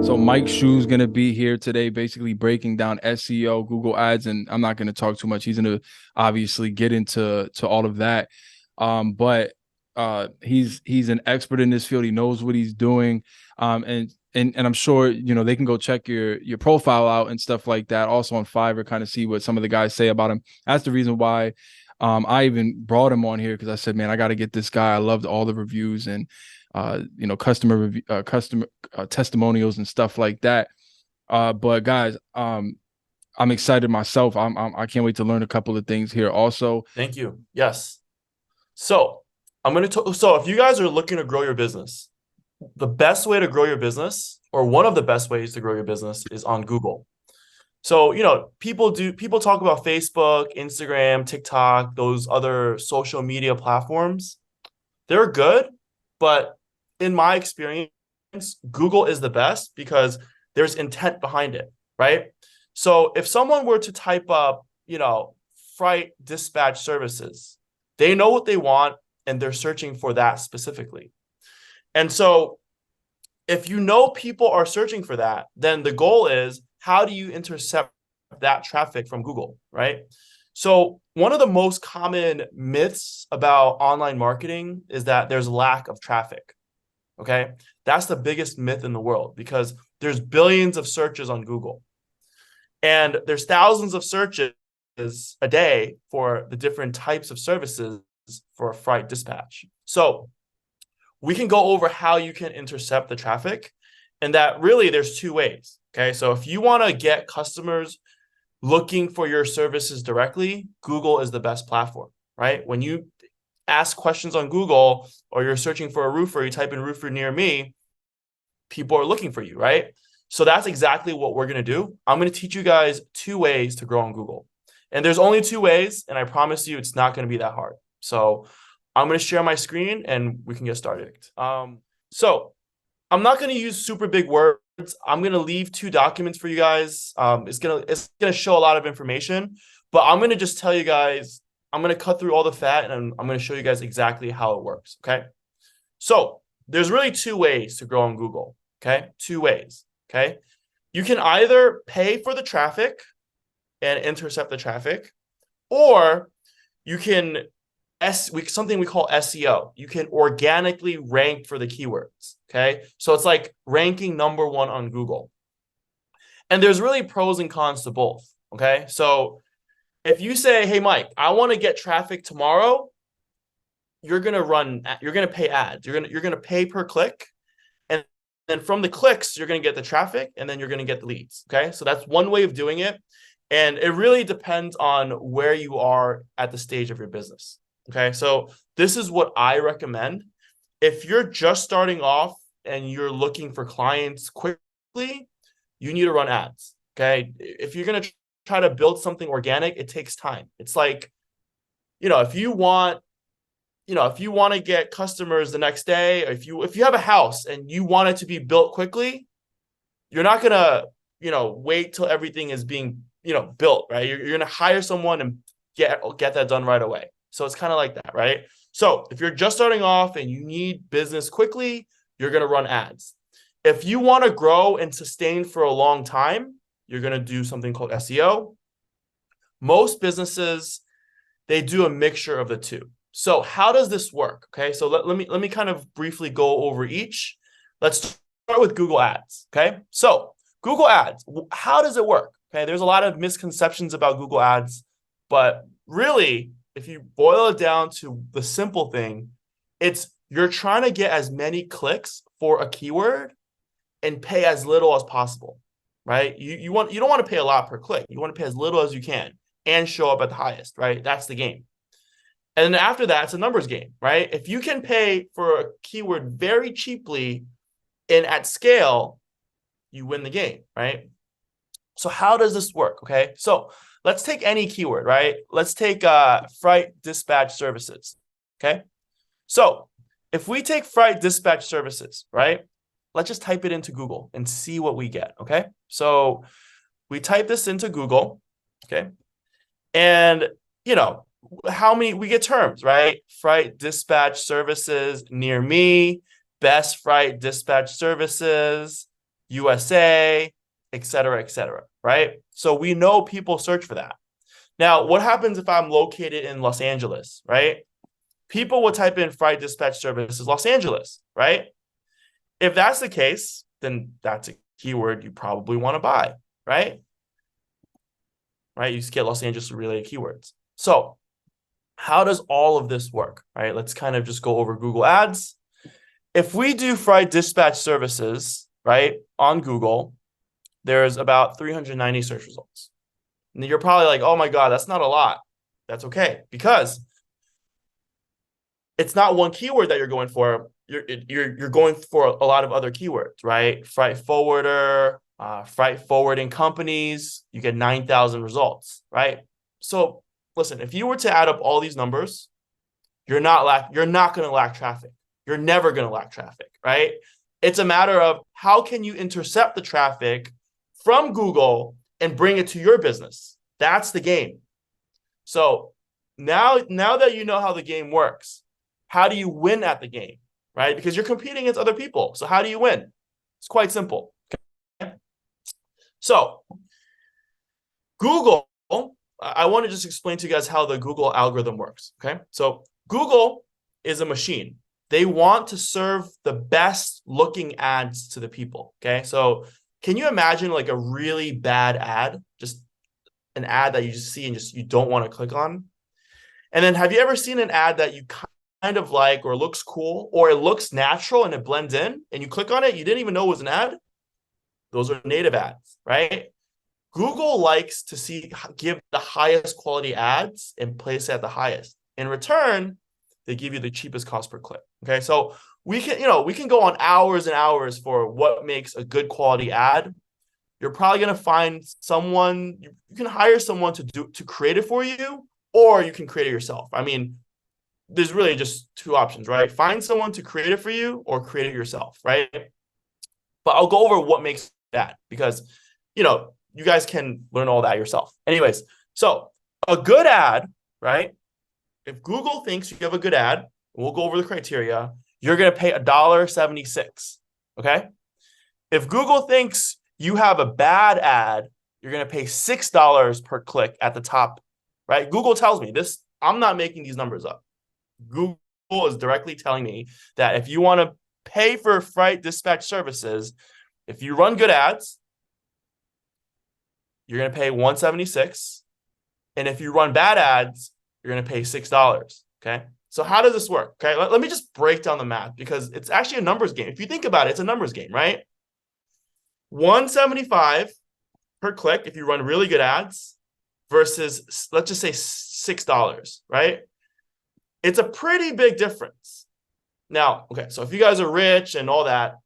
So Mike Shu's gonna be here today, basically breaking down SEO, Google Ads, and I'm not gonna talk too much. He's gonna obviously get into all of that. But he's an expert in this field. He knows what he's doing. And I'm sure they can go check your profile out and stuff like that. Also on Fiverr, kind of see what some of the guys say about him. That's the reason why I even brought him on here, because I said, man, I got to get this guy. I loved all the reviews and customer testimonials and stuff like that. But guys, I'm excited myself. I can't wait to learn a couple of things here also. Thank you. Yes. So so if you guys are looking to grow your business, the best way to grow your business, or one of the best ways to grow your business, is on Google. So, people talk about Facebook, Instagram, TikTok, those other social media platforms. They're good, but in my experience, Google is the best because there's intent behind it, right? So if someone were to type up, freight dispatch services, they know what they want and they're searching for that specifically. And so if people are searching for that, then the goal is, how do you intercept that traffic from Google, right? So one of the most common myths about online marketing is that there's lack of traffic. Okay. That's the biggest myth in the world, because there's billions of searches on Google and there's thousands of searches a day for the different types of services for a freight dispatch. So we can go over how you can intercept the traffic, and that really there's two ways. Okay. So if you want to get customers looking for your services directly, Google is the best platform, right? When you ask questions on Google, or you're searching for a roofer, you type in roofer near me, people are looking for you, right? So that's exactly what we're going to do. I'm going to teach you guys two ways to grow on Google. And there's only two ways, and I promise you it's not going to be that hard. So I'm going to share my screen and we can get started. So I'm not going to use super big words. I'm going to leave two documents for you guys. It's going to show a lot of information, but I'm going to just tell you guys, I'm going to cut through all the fat, and I'm going to show you guys exactly how it works. Okay. So there's really two ways to grow on Google. Okay. Two ways. Okay. You can either pay for the traffic and intercept the traffic, or you can something we call SEO. You can organically rank for the keywords. Okay. So it's like ranking number one on Google. And there's really pros and cons to both. Okay. So if you say, hey, Mike, I want to get traffic tomorrow, you're going to pay ads. You're going to pay per click. And then from the clicks, you're going to get the traffic, and then you're going to get the leads. Okay. So that's one way of doing it. And it really depends on where you are at the stage of your business. Okay. So this is what I recommend. If you're just starting off and you're looking for clients quickly, you need to run ads. Okay. If you're going to try to build something organic, it takes time. It's like, if you want to get customers the next day, or if you have a house and you want it to be built quickly, you're not going to, wait till everything is being, built, right? You're going to hire someone and get that done right away. So it's kind of like that, right? So if you're just starting off and you need business quickly, you're going to run ads. If you want to grow and sustain for a long time, you're going to do something called SEO. Most businesses, they do a mixture of the two. So how does this work? Okay, so let me kind of briefly go over each. Let's start with Google Ads. Okay, so Google Ads, how does it work? Okay, there's a lot of misconceptions about Google Ads, but really, if you boil it down to the simple thing, it's you're trying to get as many clicks for a keyword and pay as little as possible, right? You don't want to pay a lot per click. You want to pay as little as you can and show up at the highest, right? That's the game. And then after that, it's a numbers game, right? If you can pay for a keyword very cheaply and at scale, you win the game, right? So how does this work? Okay, so let's take any keyword, right? Let's take freight dispatch services. Okay, so if we take freight dispatch services, right? Let's just type it into Google and see what we get. Okay, so we type this into Google. Okay, and how many we get terms, right? Freight dispatch services near me, best freight dispatch services, USA, et cetera, right? So we know people search for that. Now, what happens if I'm located in Los Angeles, right? People will type in freight dispatch services Los Angeles, right? If that's the case, then that's a keyword you probably want to buy, right? Right? You just get Los Angeles related keywords. So how does all of this work, right? Let's kind of just go over Google Ads. If we do freight dispatch services, right, on Google, there's about 390 search results. And you're probably like, oh my God, that's not a lot. That's okay, because it's not one keyword that you're going for. You're going for a lot of other keywords, right? Freight forwarder, freight forwarding companies, you get 9,000 results, right? So listen, if you were to add up all these numbers, you're not going to lack traffic. You're never going to lack traffic, right? It's a matter of how can you intercept the traffic from Google and bring it to your business. That's the game. So now that you know how the game works, how do you win at the game, right? Because you're competing against other people. So how do you win? It's quite simple. Okay? So Google, I want to just explain to you guys how the Google algorithm works, okay? So Google is a machine. They want to serve the best looking ads to the people, okay? So can you imagine like a really bad ad, just an ad that you just see and just you don't want to click on? And then have you ever seen an ad that you kind of like or looks cool or it looks natural and it blends in and you click on it, you didn't even know it was an ad? Those are native ads, right? Google likes to give the highest quality ads and place it at the highest. In return, they give you the cheapest cost per click. Okay, so we can go on hours and hours for what makes a good quality ad. You're probably gonna find someone, you can hire someone to create it for you, or you can create it yourself. I mean, there's really just two options, right? Find someone to create it for you or create it yourself, right? But I'll go over what makes that, because you guys can learn all that yourself. Anyways, so a good ad, right? If Google thinks you have a good ad, we'll go over the criteria, you're going to pay $1.76, okay? If Google thinks you have a bad ad, you're going to pay $6 per click at the top, right? Google tells me this. I'm not making these numbers up. Google is directly telling me that if you want to pay for freight dispatch services, if you run good ads, you're going to pay $1.76. And if you run bad ads, you're going to pay $6. Okay. So how does this work? Okay. Let me just break down the math, because it's actually a numbers game. If you think about it, it's a numbers game, right? $1.75 per click if you run really good ads versus, let's just say $6, right? It's a pretty big difference. Now, okay, so if you guys are rich and all that,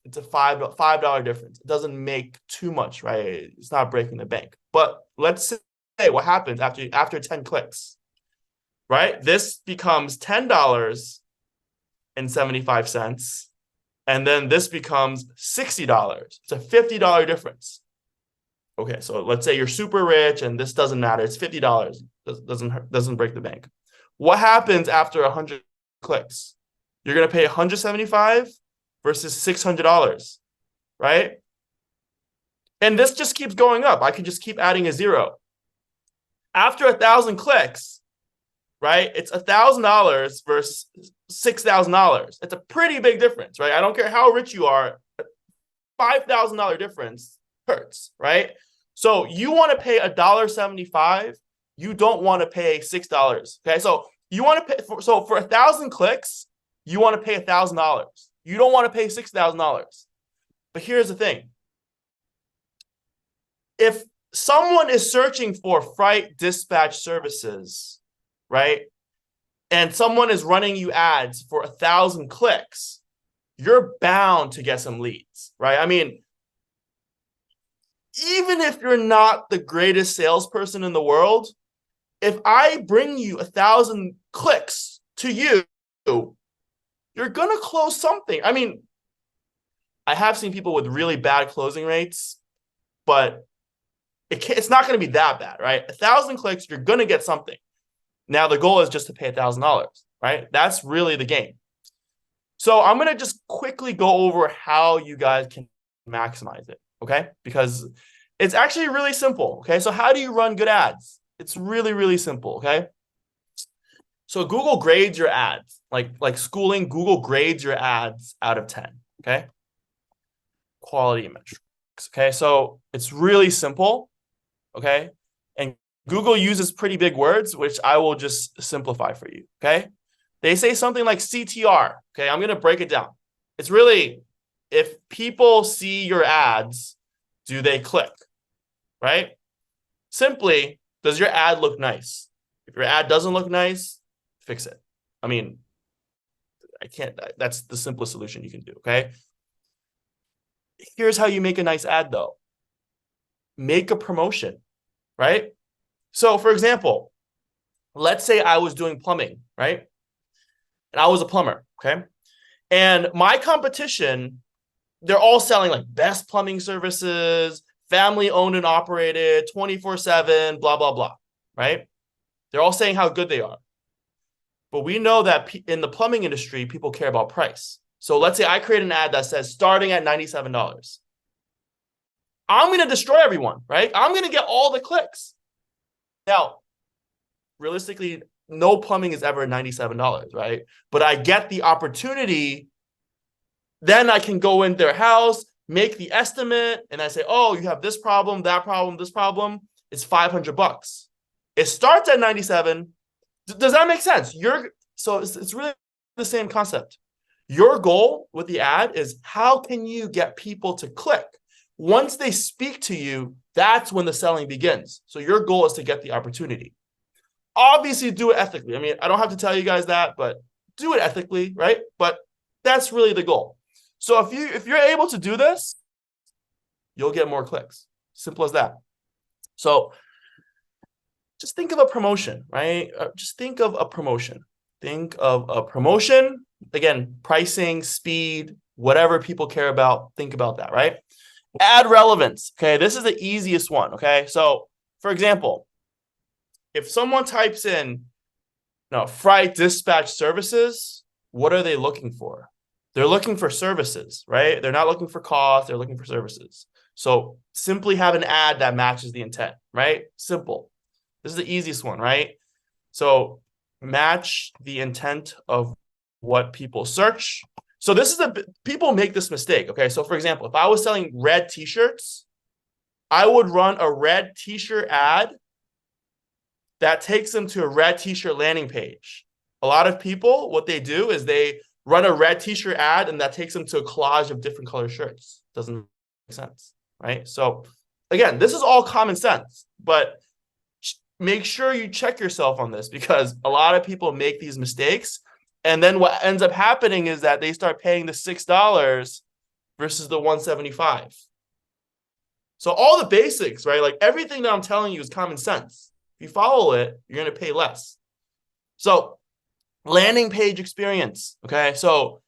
it's a $5 difference. It doesn't make too much, right? It's not breaking the bank. But let's say what happens after 10 clicks, right? This becomes $10.75. And then this becomes $60. It's a $50 difference. Okay, so let's say you're super rich and this doesn't matter. It's $50. Doesn't break the bank. What happens after 100 clicks? You're going to pay $175 versus $600, right? And this just keeps going up. I can just keep adding a zero. After 1,000 clicks, right? It's $1,000 versus $6,000. It's a pretty big difference, right? I don't care how rich you are. $5,000 difference hurts, right? So you want to pay $1.75. You don't want to pay $6. Okay, so you want to pay for 1,000 clicks, you want to pay $1,000. You don't want to pay $6,000. But here's the thing: if someone is searching for freight dispatch services, right, and someone is running you ads for 1,000 clicks, you're bound to get some leads, right? I mean, even if you're not the greatest salesperson in the world, if I bring you 1,000 clicks to you, you're going to close something. I mean, I have seen people with really bad closing rates, but it's not going to be that bad, right? 1,000 clicks, you're going to get something. Now, the goal is just to pay $1,000, right? That's really the game. So I'm going to just quickly go over how you guys can maximize it, okay? Because it's actually really simple, okay? So how do you run good ads? It's really, really simple, okay? So Google grades your ads. Like schooling, Google grades your ads out of 10, okay? Quality metrics, okay? So it's really simple, okay? And Google uses pretty big words, which I will just simplify for you, okay? They say something like CTR, okay? I'm going to break it down. It's really, if people see your ads, do they click, right? Simply, does your ad look nice? If your ad doesn't look nice, fix it. I mean, that's the simplest solution you can do, okay? Here's how you make a nice ad, though. Make a promotion, right? So, for example, let's say I was doing plumbing, right? And I was a plumber, okay? And my competition, they're all selling like best plumbing services, family owned and operated, 24/7, blah, blah, blah, right? They're all saying how good they are. But we know that in the plumbing industry, people care about price. So let's say I create an ad that says starting at $97. I'm going to destroy everyone, right? I'm going to get all the clicks. Now, realistically, no plumbing is ever $97, right? But I get the opportunity. Then I can go in their house, make the estimate, and I say, oh, you have this problem, that problem, this problem. It's $500. It starts at 97. Does that make sense? So it's really the same concept. Your goal with the ad is how can you get people to click? Once they speak to you, that's when the selling begins. So your goal is to get the opportunity. Obviously, do it ethically. I mean, I don't have to tell you guys that, but do it ethically, right? But that's really the goal. So if you're able to do this, you'll get more clicks. Simple as that. So just think of a promotion, right? Just think of a promotion. Think of a promotion. Again, pricing, speed, whatever people care about, think about that, right? Ad relevance. Okay, this is the easiest one. Okay, so for example, if someone types in freight dispatch services, what are they looking for? They're looking for services, right? They're not looking for cost, they're looking for services. So simply have an ad that matches the intent, right? Simple. This is the easiest one, right? So match the intent of what people search. So people make this mistake, okay? So for example, if I was selling red t-shirts, I would run a red t-shirt ad that takes them to a red t-shirt landing page. A lot of people, what they do is they run a red t-shirt ad and that takes them to a collage of different color shirts. Doesn't make sense, right? So again, this is all common sense, but make sure you check yourself on this because a lot of people make these mistakes. And then what ends up happening is that they start paying the $6 versus the $175. So all the basics, right? Like everything that I'm telling you is common sense. If you follow it, you're going to pay less. So landing page experience. Okay. So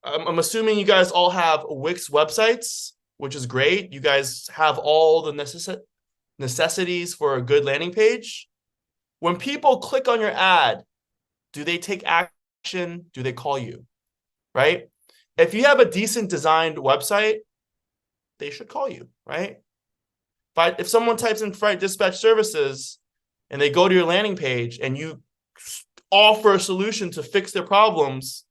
I'm assuming you guys all have Wix websites, which is great. You guys have all the necessities for a good landing page. When people click on your ad, do they take action? Do they call you? Right? If you have a decent designed website, they should call you, right? But if someone types in freight dispatch services and they go to your landing page and you offer a solution to fix their problems,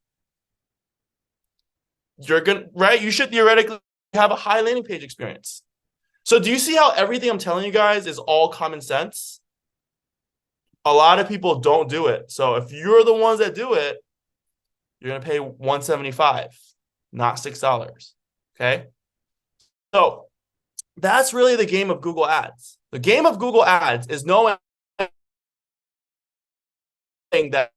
you should theoretically have a high landing page experience. So do you see how everything I'm telling you guys is all common sense? A lot of people don't do it. So if you're the ones that do it, you're going to pay $175, not $6. Okay. So that's really the game of Google Ads. The game of Google Ads is knowing that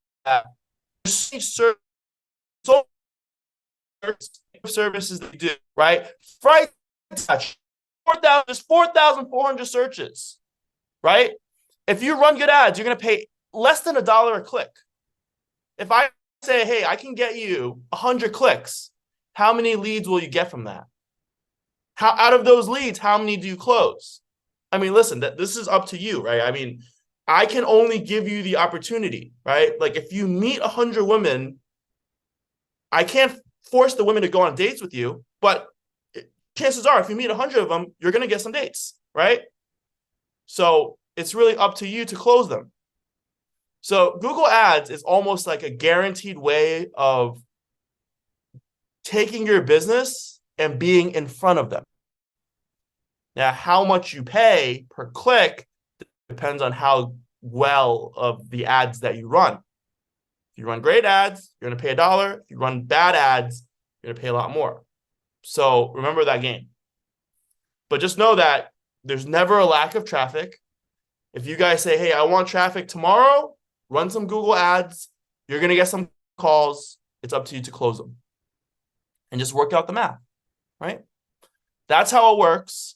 services they do, right? Freight touch 4,400 searches, right? If you run good ads, you're going to pay less than $1 a click. If I say, hey, I can get you 100 clicks, how many leads will you get from that? Out of those leads, how many do you close? I mean, listen, this is up to you, right? I mean, I can only give you the opportunity, right? Like if you meet 100 women, I can't force the women to go on dates with you, but chances are if you meet 100 of them, you're going to get some dates, right? So it's really up to you to close them. So Google Ads is almost like a guaranteed way of taking your business and being in front of them. Now, how much you pay per click depends on how well of the ads that you run. If you run great ads, you're going to pay $1. If you run bad ads, you're going to pay a lot more. So remember that game. But just know that there's never a lack of traffic. If you guys say, hey, I want traffic tomorrow, run some Google ads. You're going to get some calls. It's up to you to close them. And just work out the math, right? That's how it works.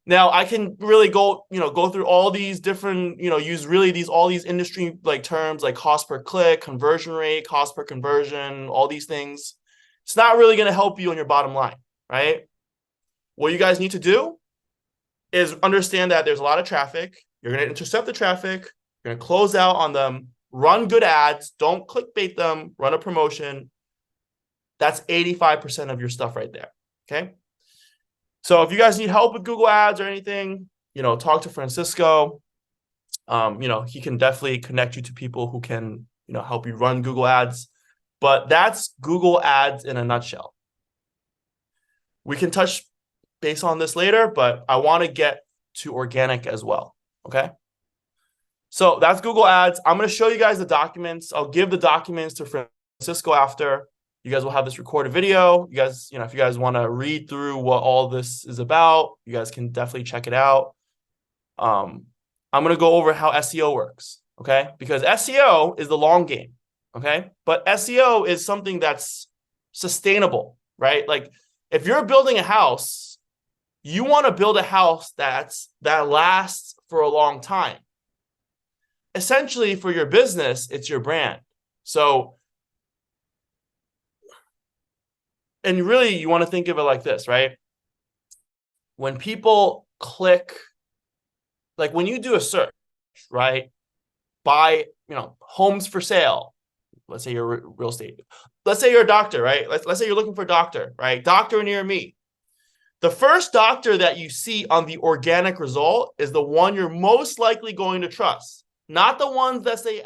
Now I can really go through all these different, use really all these industry like terms like cost per click, conversion rate, cost per conversion, all these things. It's not really going to help you on your bottom line, right? What you guys need to do is understand that there's a lot of traffic. You're going to intercept the traffic. You're going to close out on them, run good ads. Don't clickbait them, run a promotion. That's 85% of your stuff right there, okay? So if you guys need help with Google Ads or anything, talk to Francisco. He can definitely connect you to people who can, help you run Google Ads. But that's Google Ads in a nutshell. We can touch base on this later, but I want to get to organic as well, okay? So that's Google Ads. I'm going to show you guys the documents. I'll give the documents to Francisco after. You guys will have this recorded video. You guys, if you guys want to read through what all this is about, you guys can definitely check it out. I'm going to go over how SEO works, okay? Because SEO is the long game, okay? But SEO is something that's sustainable, right? Like if you're building a house, you want to build a house that lasts for a long time. Essentially, for your business, it's your brand. So, and really, you want to think of it like this, right? When people click, like when you do a search, right? Buy, homes for sale. Let's say you're real estate. Let's say you're a doctor, right? Let's say you're looking for a doctor, right? Doctor near me. The first doctor that you see on the organic result is the one you're most likely going to trust, not the ones that say